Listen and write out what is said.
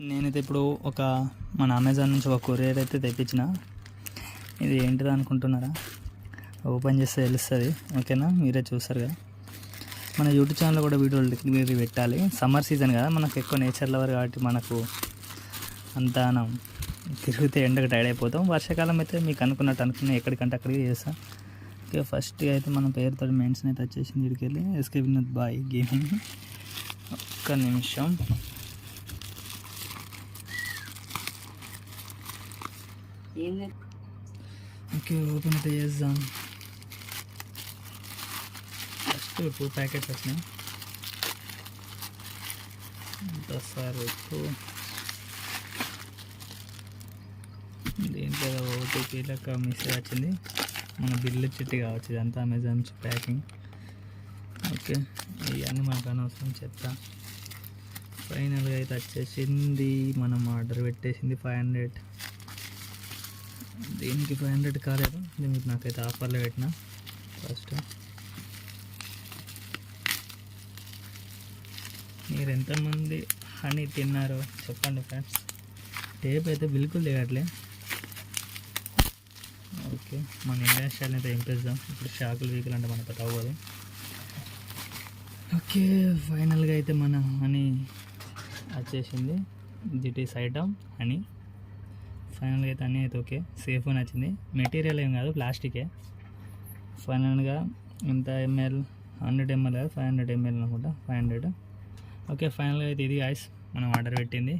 నేనైతే ఇప్పుడు మన అమెజాన్ నుంచి ఒక కొరియర్ అయితే తెప్పించిన. ఇది ఏంటిది అనుకుంటున్నారా? ఓపెన్ చేస్తే తెలుస్తుంది. ఓకేనా, మీరే చూస్తారు కదా. మన యూట్యూబ్ ఛానల్లో కూడా వీడియోలు పెట్టాలి. సమ్మర్ సీజన్ కదా, మనకు ఎక్కువ నేచర్ లవర్ కాబట్టి మనకు అంతా తిరిగితే ఎండకు టైర్డ్ అయిపోతాం. వర్షాకాలం అయితే మీకు అనుకున్న ఎక్కడికంటే అక్కడికి చేస్తాం. ఓకే, ఫస్ట్ అయితే మన పేరుతో మెన్షన్ అయితే వచ్చేసింది. ఇక్కడికి వెళ్ళి ఎస్కే వినోద్ బాయ్ గేమింగ్. ఒక్క నిమిషం. ఓకే, ఓపెన్ అయితే చేద్దాం. ఫస్ట్ 2 ప్యాకెట్స్ వచ్చినాయి. సార్ దీంట్లో ఓటీపీ లెక్క మెసేజ్ వచ్చింది. మన బిల్లు చిట్టి కావచ్చు, ఇదంతా అమెజాన్ ప్యాకింగ్. ఓకే, ఇవన్నీ మనకు అనవసరం చెప్తా. ఫైనల్గా అయితే వచ్చేసింది. మనం ఆర్డర్ పెట్టేసింది 500. దీనికి 500 కాలేదు, దీనికి నాకైతే ఆఫర్లో పెట్టిన. ఫస్ట్ మీరు ఎంతమంది హనీ తిన్నారో చెప్పండి ఫ్రెండ్స్. టేప్ అయితే బిల్కుల్ దిగట్లే. ఓకే, మన ఇండియన్ స్టైల్ అయితే ఎంపేద్దాం. ఇప్పుడు షాకులు వీకులు అంటే మనకు అవ్వదు. ఓకే, ఫైనల్గా అయితే మన హనీ వచ్చేసింది. జిటీస్ ఐటమ్ హనీ. ఫైనల్గా అయితే అన్నీ అయితే ఓకే, సేఫ్గా నచ్చింది. మెటీరియల్ ఏం కాదు, ప్లాస్టికే. ఫైనల్గా ఎంత ఎంఎల్, 100 ml కాదు 500 ml అనుకుంటా, 500. ఓకే, ఫైనల్గా అయితే ఇది గాయ్స్ మనం ఆర్డర్ పెట్టింది.